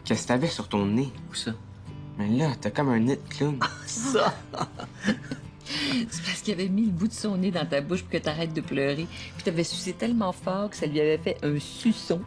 Qu'est-ce que t'avais sur ton nez? Où ça? Mais là, t'as comme un nez de clown. Ça! C'est parce qu'il avait mis le bout de son nez dans ta bouche pour que t'arrêtes de pleurer. Puis t'avais sucé tellement fort que ça lui avait fait un suçon.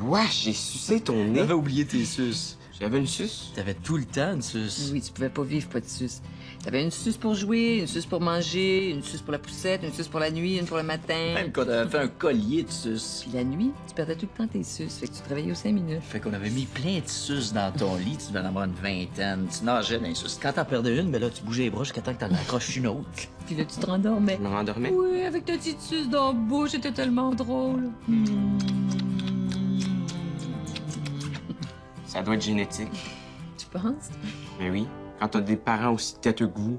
Wesh, j'ai sucé ton nez. T'avais oublié tes suces. J'avais une suce. T'avais tout le temps une suce. Oui, tu pouvais pas vivre pas de suce. T'avais une suce pour jouer, une suce pour manger, une suce pour la poussette, une suce pour la nuit, une pour le matin. Même quand t'avais fait un collier de suces. Puis la nuit, tu perdais tout le temps tes suces. Fait que tu te réveillais aux 5 minutes. Fait qu'on avait mis plein de suces dans ton lit. Tu devais en avoir une vingtaine. Tu nageais dans les suces. Quand t'en perdais une, ben là, tu bougeais les bras jusqu'à temps que t'en accroches une autre. Puis là, tu te rendormais. Je me rendormais. Oui, avec ta petite suce dans la bouche, c'était tellement drôle. Ça doit être génétique. Tu penses? Mais oui, quand t'as des parents aussi têteux que vous.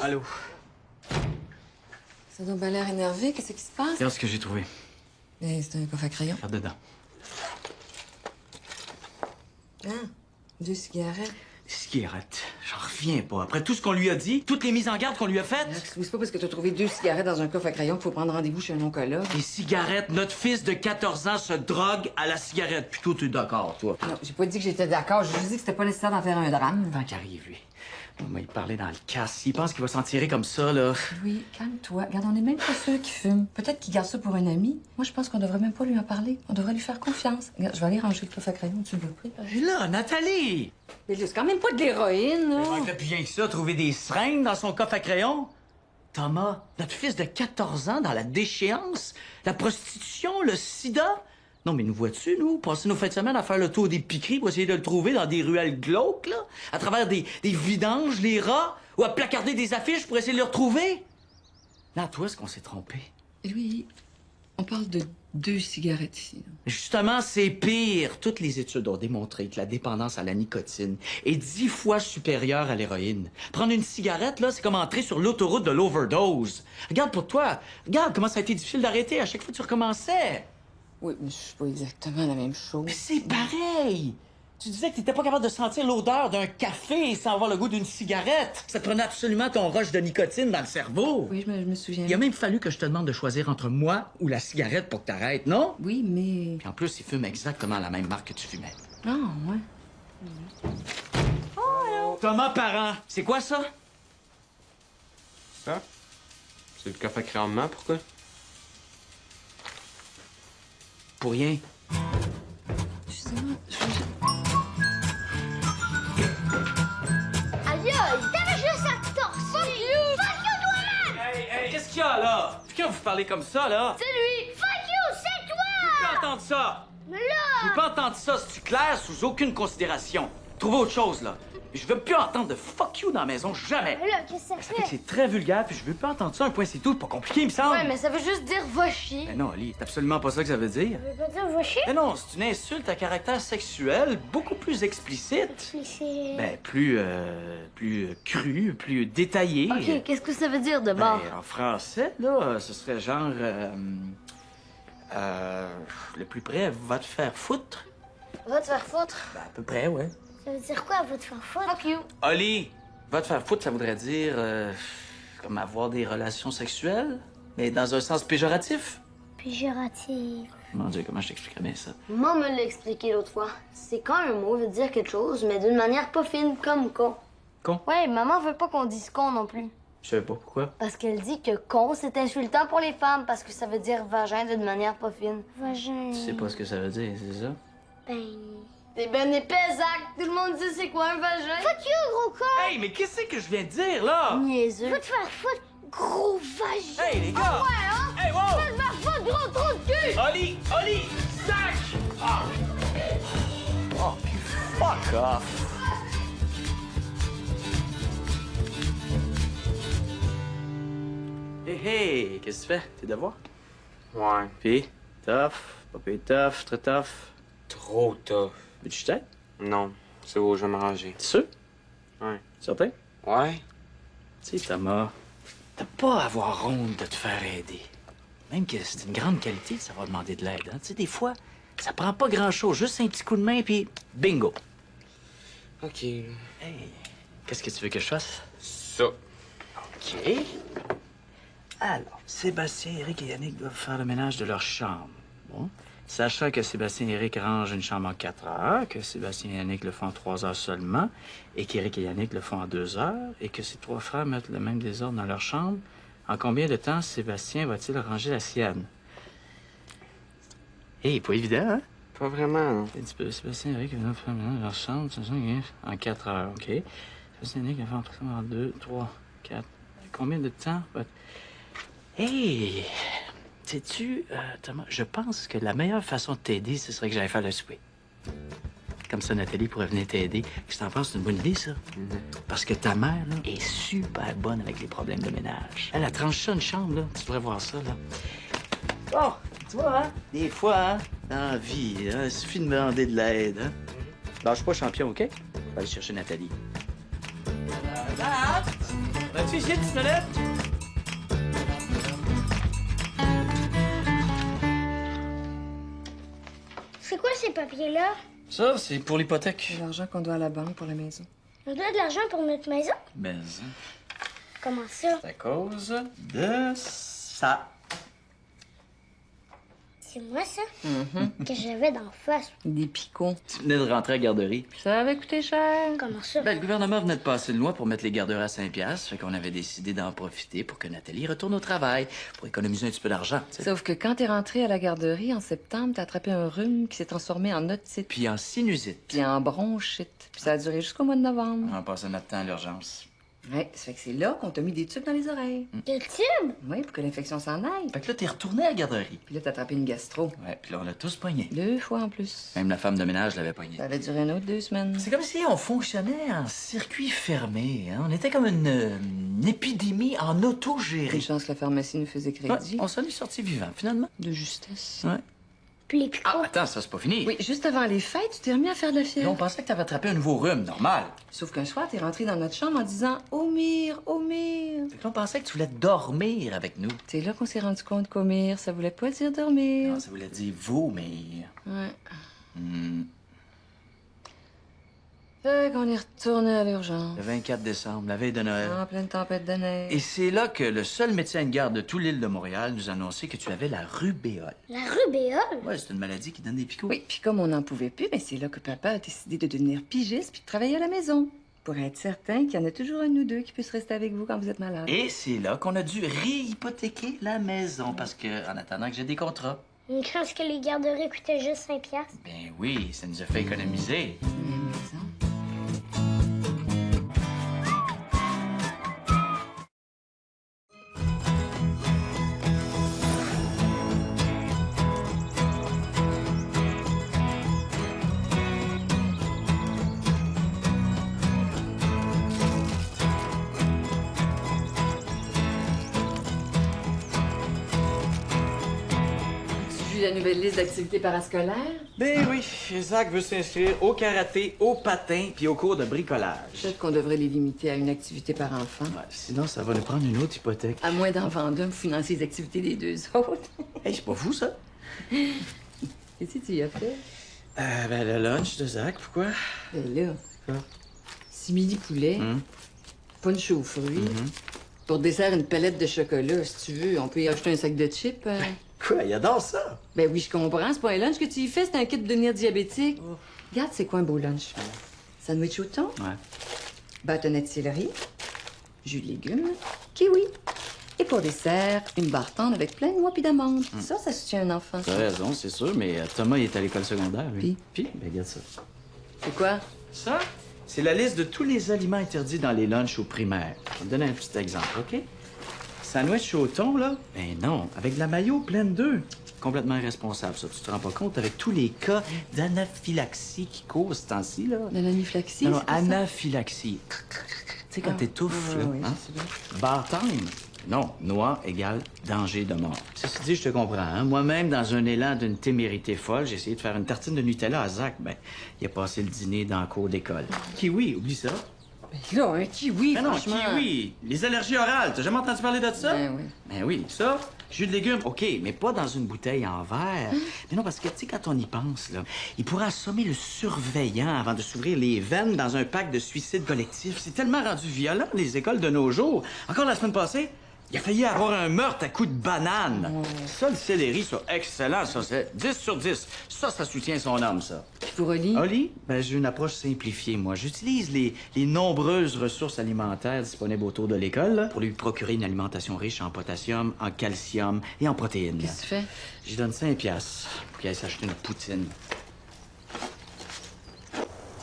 Allô? Ça doit bien l'air énervé. Qu'est-ce qui se passe? Regarde ce que j'ai trouvé. C'est un coffre à crayon. Regarde dedans. Ah, 2 cigarettes. Cigarette. J'en reviens pas. Après tout ce qu'on lui a dit, toutes les mises en garde qu'on lui a faites. C'est pas parce que t'as trouvé 2 cigarettes dans un coffre à crayon qu'il faut prendre rendez-vous chez un oncologue. Les cigarettes, notre fils de 14 ans se drogue à la cigarette. Puis toi, t'es d'accord, toi. Non, j'ai pas dit que j'étais d'accord. J'ai juste dit que c'était pas nécessaire d'en faire un drame. Avant qu'il arrive, lui. On va y parler dans le casse. Il pense qu'il va s'en tirer comme ça, là. Oui, calme-toi. Regarde, on est même pas sûr qu'il fume. Peut-être qu'il garde ça pour un ami. Moi, je pense qu'on devrait même pas lui en parler. On devrait lui faire confiance. Regarde, je vais aller ranger le coffre à crayon. Tu le veux pris? Et là, Nathalie! Mais là, c'est quand même pas de l'héroïne, là. Il fait plus bien que ça, trouver des seringues dans son coffre à crayon. Thomas, notre fils de 14 ans dans la déchéance, la prostitution, le sida. Non, mais nous vois-tu, nous, passer nos fins de semaine à faire le tour des piqueries pour essayer de le trouver dans des ruelles glauques, là, à travers des vidanges, les rats, ou à placarder des affiches pour essayer de le retrouver? Là, toi, est-ce qu'on s'est trompé? Lui, on parle de 2 cigarettes ici, là. Justement, c'est pire. Toutes les études ont démontré que la dépendance à la nicotine est 10 fois supérieure à l'héroïne. Prendre une cigarette, là, c'est comme entrer sur l'autoroute de l'overdose. Regarde pour toi. Regarde comment ça a été difficile d'arrêter. À chaque fois, tu recommençais. Oui, mais c'est pas exactement la même chose. Mais c'est pareil! Tu disais que t'étais pas capable de sentir l'odeur d'un café sans avoir le goût d'une cigarette. Ça te prenait absolument ton rush de nicotine dans le cerveau. Oui, je me souviens. Il a même fallu que je te demande de choisir entre moi ou la cigarette pour que t'arrêtes, non? Oui, mais... Puis en plus, il fume exactement la même marque que tu fumais. Ah, ouais. Thomas Parent, c'est quoi ça? Ça? C'est le coffre à crayon de main, pourquoi? Pour rien. Justement, Aïe, t'avais juste à te torser! Fuck you, toi-même! Hey, qu'est-ce qu'il y a, là? Pourquoi vous parlez comme ça, là? C'est lui! Fuck you, c'est Je veux toi! pas entendre ça! Mais Je là! veux pas entendre ça, c'est clair, sous aucune considération. Trouvez autre chose, là. Je veux plus entendre de fuck you dans la maison, jamais. Mais là, qu'est-ce que ça Ça fait que fait? c'est très vulgaire, puis je veux pas entendre ça, un point c'est tout, c'est pas compliqué, il me semble. Ouais, mais ça veut juste dire va chier. Mais non, Ali, c'est absolument pas ça que ça veut dire. Ça veut pas dire va chier? Mais non, c'est une insulte à caractère sexuel, beaucoup plus explicite. Mais c'est... Ben, plus cru, plus détaillé. Ok, qu'est-ce que ça veut dire de bord? Ben, en français, là, ce serait genre... le plus près, va te faire foutre. Va te faire foutre. Ben, à peu près, ouais. Ça veut dire quoi, va te faire foutre? Fuck you. Oli, va te faire foutre, ça voudrait dire... comme avoir des relations sexuelles, mais dans un sens péjoratif. Péjoratif. Mon Dieu, comment je t'expliquerais bien ça? Maman me l'a expliqué l'autre fois. C'est quand un mot veut dire quelque chose, mais d'une manière pas fine, comme con. Con? Ouais, maman veut pas qu'on dise con non plus. Je savais pas pourquoi. Parce qu'elle dit que con, c'est insultant pour les femmes, parce que ça veut dire vagin d'une manière pas fine. Vagin. Tu sais pas ce que ça veut dire, c'est ça? Ben... T'es ben épais, Zach. Tout le monde dit c'est quoi un vagin. Fuck you, gros con! Hey, mais qu'est-ce que je viens de dire, là? Niaiseux. Va te faire foutre, gros vagin. Hey, les gars! Ah ouais, hein? Hey, coffre. Hey, hey! Qu'est-ce que tu fais? Tes devoirs? Ouais. Puis, tough, pas pire tough, très tough. Trop tough. Veux-tu t'aider? Non. C'est beau, je vais m'arranger. T'es sûr? Ouais. Certain? Ouais? Tu sais, Thomas, t'as pas à avoir honte de te faire aider. Même que c'est une grande qualité de savoir demander de l'aide. Hein? Tu sais, des fois, ça prend pas grand-chose. Juste un petit coup de main, puis bingo. OK. Hey, qu'est-ce que tu veux que je fasse? Ça. OK. Alors, Sébastien, Eric et Yannick doivent faire le ménage de leur chambre. Bon. Sachant que Sébastien et Eric rangent une chambre en 4 heures, que Sébastien et Yannick le font en 3 heures seulement, et qu'Eric et Yannick le font en 2 heures, et que ces 3 frères mettent le même désordre dans leur chambre, en combien de temps Sébastien va-t-il ranger la sienne? Hé, pas évident, hein? Pas vraiment, non. Un petit peu. Sébastien et Eric doivent faire le ménage de leur chambre, en 4 heures, OK. Sébastien et Yannick le font en 2, 3, 4. Combien de temps? Hey! Sais-tu, Thomas, je pense que la meilleure façon de t'aider, ce serait que j'aille faire le souper. Comme ça, Nathalie pourrait venir t'aider. Qu'est-ce que t'en penses? C'est une bonne idée, ça? Parce que ta mère, là, est super bonne avec les problèmes de ménage. Elle a tranché ça une chambre, là. Tu devrais voir ça, là. Bon, tu vois, hein? Des fois, hein, dans la vie, hein, il suffit de demander de l'aide, hein? Lâche pas, champion, OK? Je vais aller chercher Nathalie. Vas-tu ici, tu te lèves? C'est quoi ces papiers-là? Ça, c'est pour l'hypothèque. C'est l'argent qu'on doit à la banque pour la maison. On doit de l'argent pour notre maison? Mais, Comment ça? c'est à cause de ça. C'est moi, ça? Que j'avais d'en face. Des picots. Tu venais de rentrer à la garderie. Ça avait coûté cher. Comment ça? Ben, le gouvernement venait de passer une loi pour mettre les garderies à 5 piastres, fait qu'on avait décidé d'en profiter pour que Nathalie retourne au travail, pour économiser un petit peu d'argent, tu sais. Sauf que quand t'es rentré à la garderie en septembre, t'as attrapé un rhume qui s'est transformé en otite, Puis en sinusite. puis en bronchite. Puis ça a duré jusqu'au mois de novembre. On passait notre temps à l'urgence. Ouais, ça fait que c'est là qu'on t'a mis des tubes dans les oreilles. Des tubes? Oui, pour que l'infection s'en aille. Fait que là, t'es retourné à la garderie. Puis là, t'as attrapé une gastro. Ouais, puis là, on l'a tous pogné. 2 fois en plus. Même la femme de ménage l'avait pogné. Ça avait duré une autre 2 semaines. C'est comme si on fonctionnait en circuit fermé. Hein? On était comme une épidémie en Une autogérée. chance que la pharmacie nous faisait Ouais, crédit. on s'en est sorti vivant, finalement. De justesse. Ouais. Puis les picots? Ah, attends, ça, c'est pas fini. Oui, juste avant les fêtes, tu t'es remis à faire de la Là, fièvre. on pensait que t'avais attrapé un nouveau rhume, normal. Sauf qu'un soir, t'es rentré dans notre chambre en disant « Omir, Omir Fait que là, on pensait que tu voulais dormir avec nous. ». C'est là qu'on s'est rendu compte qu'Omir, ça voulait pas dire dormir. Non, ça voulait dire vomir. Ouais. Hmm. Fait qu'on est retourné à l'urgence. Le 24 décembre, la veille de Noël. En pleine tempête de neige. Et c'est là que le seul médecin de garde de toute l'île de Montréal nous a annoncé que tu avais la rubéole. La rubéole? Ouais, c'est une maladie qui donne des picots. Oui, puis comme on n'en pouvait plus, ben c'est là que papa a décidé de devenir pigiste puis de travailler à la maison. Pour être certain qu'il y en a toujours un de nous deux qui puisse rester avec vous quand vous êtes malade. Et c'est là qu'on a dû réhypothéquer la maison parce que, en attendant que j'ai des contrats. Une chance que les garderies coûtaient juste 5 piastres. Ben oui, ça nous a fait économiser. La maison. Tu vu la nouvelle liste d'activités parascolaires? Ben oui, Isaac veut s'inscrire au karaté, au patin puis au cours de bricolage. Peut-être qu'on devrait les limiter à une activité par enfant. Ouais, sinon, ça va nous prendre une autre hypothèque. À moins d'en vendre un pour financer les activités des deux autres. Hey, c'est pas fou, ça? Qu'est-ce que tu y as fait? Ben, le lunch de Zach, pourquoi? Ben là, Quoi? simili poulet, punch aux fruits. Pour dessert, une palette de chocolat, si tu veux. On peut y ajouter un sac de chips. Quoi? Il adore ça! Ben oui, je comprends. C'est pas un lunch que tu y fais, c'est un kit de devenir diabétique. Regarde, c'est quoi un beau lunch? Sandwich au thon, Ouais. bâtonnet de céleri, jus de légumes, kiwi. Et pour dessert, une barre tendre avec plein de noix puis d'amandes. Ça soutient un enfant. T'as raison, c'est sûr, mais Thomas, il est à l'école secondaire, lui. Puis, ben, regarde ça. C'est quoi? Ça, c'est la liste de tous les aliments interdits dans les lunchs au primaire. Je vais te donner un petit exemple, OK? Sandwich au thon, là? Ben non, avec de la mayo pleine d'œufs. Complètement irresponsable, ça. Tu te rends pas compte avec tous les cas d'anaphylaxie qui courent ce temps-ci, là? De l'anaphylaxie, Non, non, c'est pas ça? anaphylaxie. Tu sais, quand t'étouffes, là, oui, hein? Bar time. Non, noix égale danger de mort. Ceci dit, je te comprends, hein? Moi-même, dans un élan d'une témérité folle, j'ai essayé de faire une tartine de Nutella à Zach. Ben, il a passé le dîner dans la cour d'école. Kiwi, oublie ça. Ben là, un kiwi, Mais non, franchement. kiwi! Les allergies orales, t'as jamais entendu parler de ça? Ben oui. Ben oui, ça, jus de légumes, OK, mais pas dans une bouteille en verre. Mais non, parce que, tu sais, quand on y pense, là, il pourrait assommer le surveillant avant de s'ouvrir les veines dans un pack de suicide collectif. C'est tellement rendu violent, les écoles de nos jours. Encore la semaine passée, il a failli avoir un meurtre à coups de banane. Ça, le céleri, ça, excellent, ça, c'est 10 sur 10. Ça soutient son âme, ça. Puis pour Oli? Oli, ben, j'ai une approche simplifiée, moi. J'utilise les nombreuses ressources alimentaires disponibles autour de l'école là, pour lui procurer une alimentation riche en potassium, en calcium et en protéines. là. Qu'est-ce que tu fais? J'y donne 5 piastres pour qu'il aille s'acheter une poutine.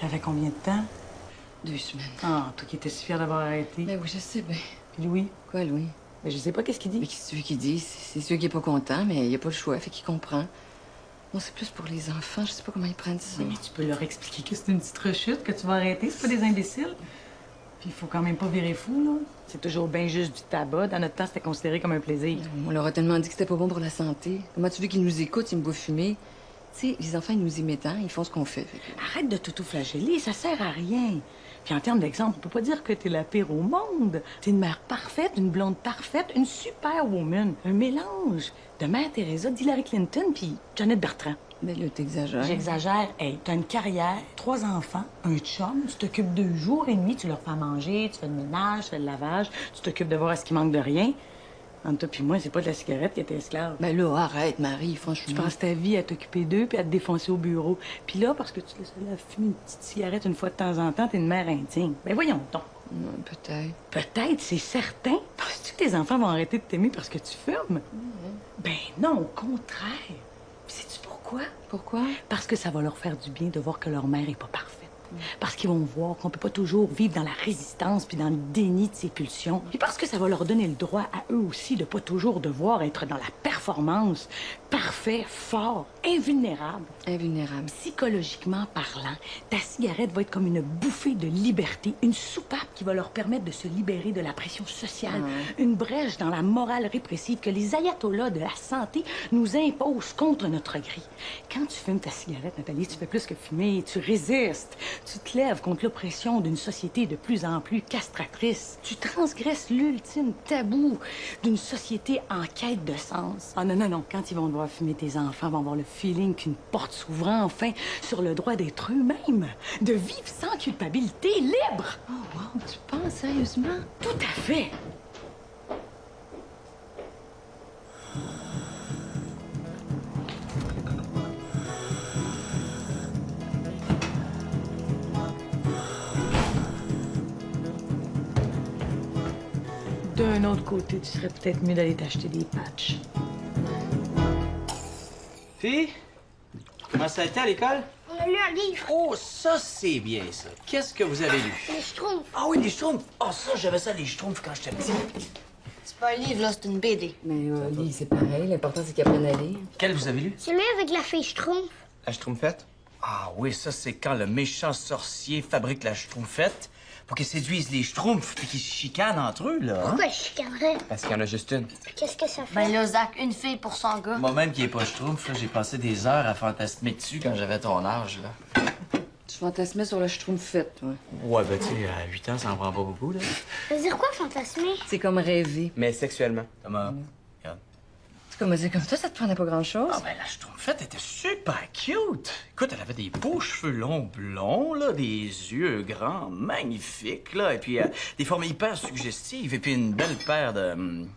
Ça fait combien de temps? 2 semaines. Ah, toi qui étais si fière d'avoir arrêté. Ben oui, je sais bien. Puis Louis? Quoi, Louis? Ben, je sais pas qu'est-ce qu'il dit. Mais qu'est-ce que tu veux qu'il dise? C'est sûr qu'il est pas content, mais il a pas le choix, fait qu'il comprend. Moi, c'est plus pour les enfants. Je sais pas comment ils prennent ça. Mais tu peux leur expliquer que c'est une petite rechute, que tu vas arrêter. C'est pas des imbéciles. Puis il faut quand même pas virer fou, là. C'est toujours bien juste du tabac. Dans notre temps, c'était considéré comme un plaisir. On leur a tellement dit que c'était pas bon pour la santé. Comment tu veux qu'ils nous écoutent, ils me voient fumer? Tu sais, les enfants, ils nous imitent, hein? Ils font ce qu'on fait. Arrête de t'auto-flageller, ça sert à rien. Puis en termes d'exemple, on peut pas dire que t'es la pire au monde. T'es une mère parfaite, une blonde parfaite, une superwoman. Un mélange de Mère Teresa, d'Hillary Clinton puis Jeannette Bertrand. Mais là, t'exagères. J'exagère. Hey, t'as une carrière, 3 enfants, un chum, tu t'occupes 2 jours et demi, tu leur fais à manger, tu fais le ménage, tu fais le lavage, tu t'occupes de voir à ce qu'il manque de rien. Entre toi puis moi, c'est pas de la cigarette qui était esclave. Ben là, arrête, Marie, Tu franchement. passes ta vie à t'occuper d'eux puis à te défoncer au bureau. Puis là, parce que tu laisses la fumer une petite cigarette une fois de temps en temps, t'es une mère indigne. Ben voyons donc. Peut-être. Peut-être, c'est certain. Penses-tu que tes enfants vont arrêter de t'aimer parce que tu fumes? Ben non, au contraire. Sais-tu pourquoi? Pourquoi? Parce que ça va leur faire du bien de voir que leur mère est pas parfaite. Parce qu'ils vont voir qu'on peut pas toujours vivre dans la résistance puis dans le déni de ses pulsions. Puis parce que ça va leur donner le droit à eux aussi de pas toujours devoir être dans la performance, parfait, fort, invulnérable. Invulnérable. Psychologiquement parlant, ta cigarette va être comme une bouffée de liberté, une soupape qui va leur permettre de se libérer de la pression sociale, une brèche dans la morale répressive que les ayatollahs de la santé nous imposent contre notre gré. Quand tu fumes ta cigarette, Nathalie, tu fais plus que fumer, tu résistes. Tu te lèves contre l'oppression d'une société de plus en plus castratrice. Tu transgresses l'ultime tabou d'une société en quête de sens. Ah non, non, non. Quand ils vont devoir fumer, tes enfants vont avoir le feeling qu'une porte s'ouvrant enfin sur le droit d'être eux-mêmes, de vivre sans culpabilité, libre. Oh, wow, tu penses sérieusement? Tout à fait. D'un autre côté, tu serais peut-être mieux d'aller t'acheter des patchs. Fille, comment ça a été à l'école? On a lu un livre. Oh, ça, c'est bien, ça. Qu'est-ce que vous avez lu? Les Schtroumpfs. Ah oui, les Schtroumpfs. Ah, ça, j'avais ça, les Schtroumpfs, quand j'étais petit. C'est pas un livre, là, c'est une BD. Mais Oli, c'est pareil. L'important, c'est qu'ils apprennent à lire. Quel vous avez lu? Celui avec la fille Schtroumpf. La Schtroumpfette? Ah oui, ça, c'est quand le méchant sorcier fabrique la Schtroumpfette pour qu'il séduise les Schtroumpfs puis qu'ils se chicanent entre eux, là. Hein? Pourquoi je chicanerais? Parce qu'il y en a juste une. Qu'est-ce que ça fait? Ben là, Zach, une fille pour 100 gars. Moi-même qui est pas Schtroumpf, là, j'ai passé des heures à fantasmer dessus quand j'avais ton âge, là. Tu fantasmais sur la schtroumpfette, toi. Ouais, ben, tu sais, à 8 ans, ça en prend pas beaucoup, là. Ça veut dire quoi, fantasmer? C'est comme rêver. Mais sexuellement. Comment? Regarde. C'est comme dire comme ça te prenait pas grand-chose. Ah, ben, la Schtroumpfette était super cute. Écoute, elle avait des beaux cheveux longs blonds, là, des yeux grands, magnifiques, là, et puis des formes hyper suggestives, et puis une belle paire de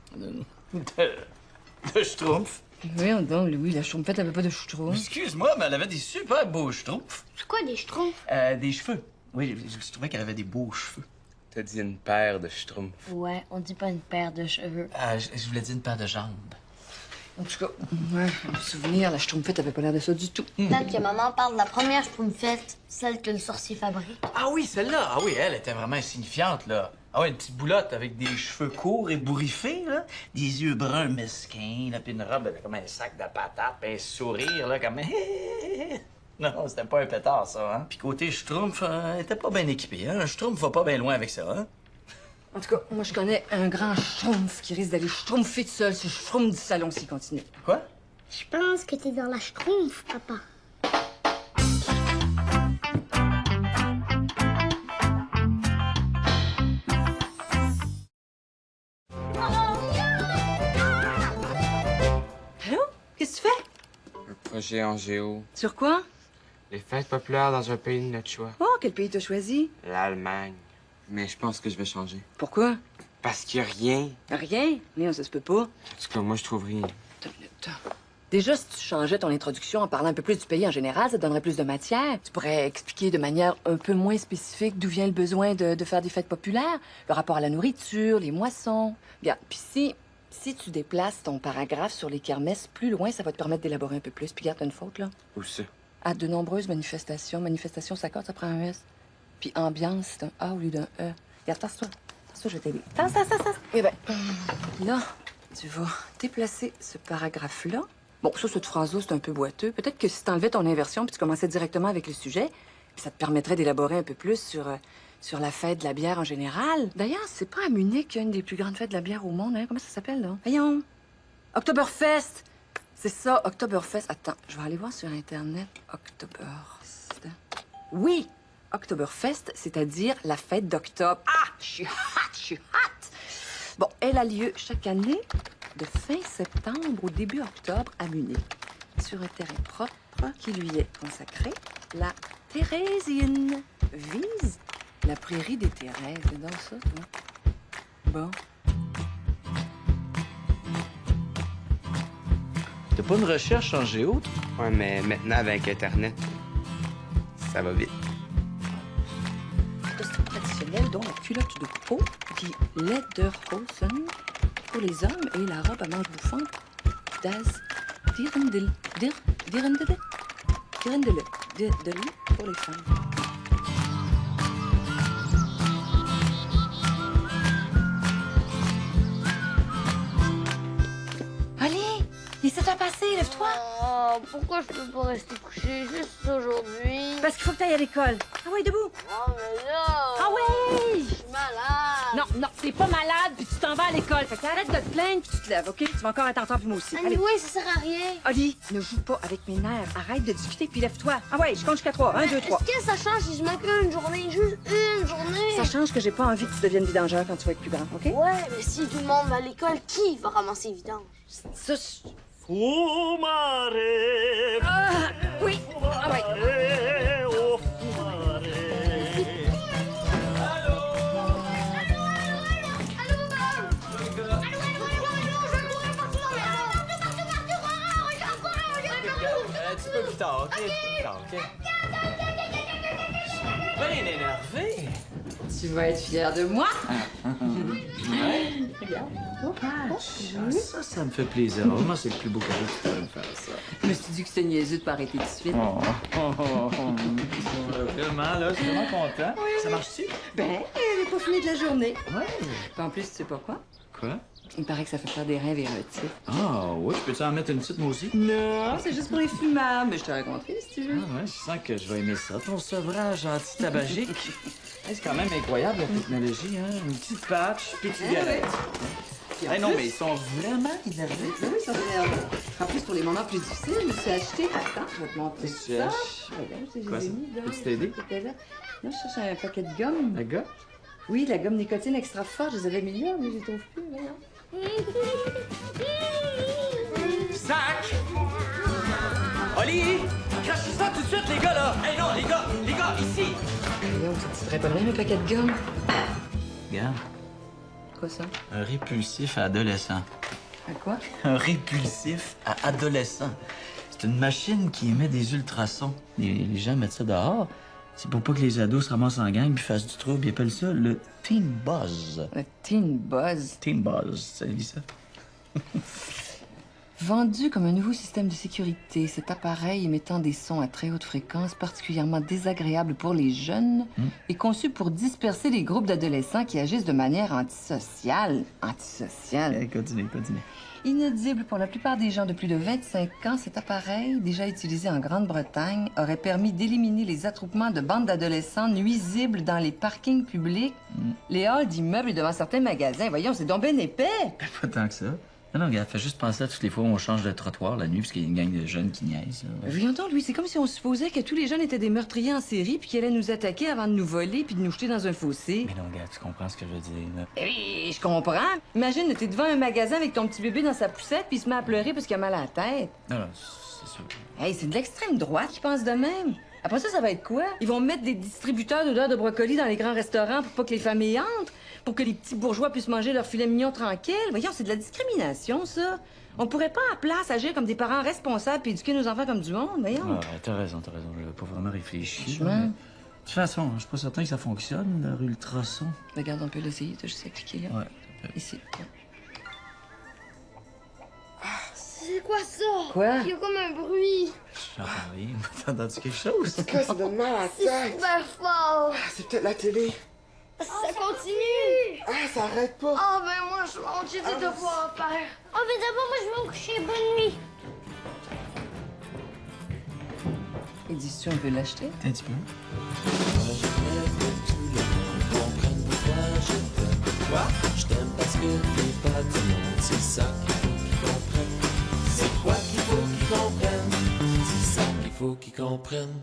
Schtroumpfs. Voyons donc, Louis, la schtroumpfette avait pas de schtroumpf. Excuse-moi, mais elle avait des super beaux Schtroumpfs. C'est quoi des Schtroumpfs? Des cheveux. Oui, je trouvais qu'elle avait des beaux cheveux. T'as dit une paire de Schtroumpfs. Ouais, on dit pas une paire de cheveux. Je voulais dire une paire de jambes. En tout cas, ouais, en souvenir, la schtroumpfette avait pas l'air de ça du tout. Peut-être que maman parle de la première Schtroumpfette, celle que le sorcier fabrique. Ah oui, celle-là. Ah oui, elle était vraiment insignifiante, là. Ah ouais, une petite boulotte avec des cheveux courts et bourriffés, là. Des yeux bruns mesquins, là, puis une robe comme un sac de patates, puis un sourire, là, comme... Non, c'était pas un pétard, ça, hein. Puis côté Schtroumpf, elle était pas bien équipé, hein. Un Schtroumpf va pas bien loin avec ça, hein. En tout cas, moi, je connais un grand schtroumpf qui risque d'aller schtroumpfer tout seul sur le schtroumpf du salon s'il continue. Quoi? Je pense que t'es dans la schtroumpf, papa. Allô? Qu'est-ce que tu fais? Un projet en géo. Sur quoi? Les fêtes populaires dans un pays de notre choix. Oh, quel pays t'as choisi? L'Allemagne. Mais je pense que je vais changer. Pourquoi? Parce qu'il y a rien. Rien. Mais ça se peut pas. En tout cas, moi, je trouve rien. Attends une minute. Déjà, si tu changeais ton introduction en parlant un peu plus du pays en général, ça te donnerait plus de matière. Tu pourrais expliquer de manière un peu moins spécifique d'où vient le besoin de faire des fêtes populaires, le rapport à la nourriture, les moissons. Regarde, puis si tu déplaces ton paragraphe sur les kermesses plus loin, ça va te permettre d'élaborer un peu plus. Puis regarde, t'as une faute, là. Où ça? À de nombreuses manifestations. Manifestation, ça compte, ça prend un S. Puis ambiance, c'est un A au lieu d'un E. Regarde, tasse-toi. Tasse-toi, je vais t'aider. Tasse. Eh ben, là, tu vas déplacer ce paragraphe-là. Bon, ça, cette phrase-là, c'est un peu boiteux. Peut-être que si t'enlevais ton inversion puis tu commençais directement avec le sujet, puis ça te permettrait d'élaborer un peu plus sur la fête de la bière en général. D'ailleurs, c'est pas à Munich qu'il y a une des plus grandes fêtes de la bière au monde, hein? Comment ça s'appelle, là? Voyons. Oktoberfest! C'est ça, Oktoberfest. Attends, je vais aller voir sur Internet. Oktoberfest. Oui! Oktoberfest, c'est-à-dire la fête d'octobre. Ah! Je suis hot! Bon, elle a lieu chaque année de fin septembre au début octobre à Munich, sur un terrain propre qui lui est consacré, la Thérésienne. Vise la prairie des Thérèses. C'est dans ça, toi. Bon. T'as pas une recherche en géo, toi? Ouais, mais maintenant, avec Internet, ça va vite. Costume traditionnel, dont la culotte de peau, dit Lederhosen pour les hommes et la robe à manches bouffantes, das Dirndl pour les femmes. Allez, laissez-toi passer, lève-toi. Oh, pourquoi je peux pas rester couché juste aujourd'hui? Parce qu'il faut que tu ailles à l'école. Ah ouais, debout. Oh, mais là... Ah ouais! Je suis malade. Non, t'es pas malade, puis tu t'en vas à l'école. Fait qu'arrête de te plaindre, puis tu te lèves, OK? Tu vas encore être en temps, puis moi aussi. Allez. Oui, ça sert à rien. Oli, ne joue pas avec mes nerfs. Arrête de discuter, puis lève-toi. Ah ouais, je compte jusqu'à 3. 1, 2, 3. Est-ce que ça change si je manque une journée? Juste une journée? Ça change que j'ai pas envie que tu deviennes vidangeur quand tu vas être plus grand, OK? Ouais, mais si tout le monde va à l'école, qui va ramasser les vidanges? Ça, je- Fumare! Ah, oui! Ah ouais. Oh, fumare! Un petit peu plus tard, OK? Plus tard, OK? Bien énervé! Tu vas être fier de moi? Ça me fait plaisir. Vraiment, c'est le plus beau cadeau que tu pourrais me faire, ça. Je me suis dit que c'était niaiseux de pas arrêter tout de suite. Vraiment, là, je suis vraiment content. Ça marche-tu? Ben, j'ai pas fini de la journée. Ouais. Puis en plus, tu sais pas quoi? Quoi? Il paraît que ça fait faire des rêves érotiques. Ah, ouais, je peux-tu en mettre une petite, moi aussi? Non, c'est juste pour les fumables. Mais je te raconterai si tu veux. Ah ouais, je sens que je vais aimer ça, ton sevrage anti-tabagique. Hey, c'est quand même incroyable, la technologie, hein? Une petite patch, puis tu cigarette. Hey, non, mais ils sont vraiment énervés. Oui, ça fait en plus, pour les moments plus difficiles, je me suis acheté. Attends, je vais te montrer Qu'est-ce que tu ça. achètes? Regarde, je les Quoi, ai ça? mis là. Peux-tu t'aider? C'était là. Là, je cherche un paquet de gomme. Le gars? Oui, la gomme nicotine extra forte, je les avais mis là, mais je les trouve plus. Voyons. Sac! Oli! Crachez ça tout de suite, les gars, là! Hey, non, les gars, ici! Voyons, ça te ferait pas bien un paquet de gomme. Regarde, Quoi ça? un répulsif à adolescent. À quoi? Un répulsif à adolescent. C'est une machine qui émet des ultrasons. Les gens mettent ça dehors. C'est pour pas que les ados se ramassent en gang puis fassent du trouble. Ils appellent ça le Teen Buzz. Le Teen Buzz. Teen Buzz, ça dit ça? Vendu comme un nouveau système de sécurité, cet appareil émettant des sons à très haute fréquence particulièrement désagréables pour les jeunes est conçu pour disperser les groupes d'adolescents qui agissent de manière antisociale. Antisociale. Continue. Inaudible pour la plupart des gens de plus de 25 ans, cet appareil, déjà utilisé en Grande-Bretagne, aurait permis d'éliminer les attroupements de bandes d'adolescents nuisibles dans les parkings publics, les halls d'immeubles et devant certains magasins. Voyons, c'est donc ben épais. Pas tant que ça. Non, regarde, fais juste penser à toutes les fois où on change de trottoir la nuit parce qu'il y a une gang de jeunes qui niaisent. Là. Voyons donc, Louis, c'est comme si on supposait que tous les jeunes étaient des meurtriers en série puis qu'ils allaient nous attaquer avant de nous voler puis de nous jeter dans un fossé. Mais non, regarde, tu comprends ce que je veux dire, là. Oui, je comprends. Imagine, t'es devant un magasin avec ton petit bébé dans sa poussette puis il se met à pleurer parce qu'il a mal à la tête. Non, c'est sûr. Hey, c'est de l'extrême droite qui pense de même. Après ça va être quoi? Ils vont mettre des distributeurs d'odeurs de brocoli dans les grands restaurants pour pas que les familles entrent? Pour que les petits bourgeois puissent manger leur filet mignon tranquille? Voyons, c'est de la discrimination, ça. On pourrait pas à la place agir comme des parents responsables puis éduquer nos enfants comme du monde, voyons. Ouais, t'as raison. J'avais pas vraiment réfléchi. Franchement. Mais... De toute façon, je suis pas certain que ça fonctionne, leur ultrason. Regarde, on peut l'essayer. T'as juste à cliquer là. Ouais, ça peut. Ici. C'est quoi ça? Quoi? Il y a comme un bruit. J'entends rien. T'as entendu quelque chose? Quoi, ça donne mal à la C'est tête? super fort. C'est peut-être la télé. Ça continue. Ah, ça arrête pas. Ah, ben moi, je monte, j'ai des devoirs à faire. Ah, mais d'abord, moi, je vais me coucher. Bonne nuit. Et dis-tu, on peut l'acheter? Un petit peu. Je t'aime parce que t'es pas du monde, c'est ça qu'il faut qu'ils comprennent. C'est quoi qu'il faut qu'ils comprennent? C'est ça qu'il faut qu'ils comprennent.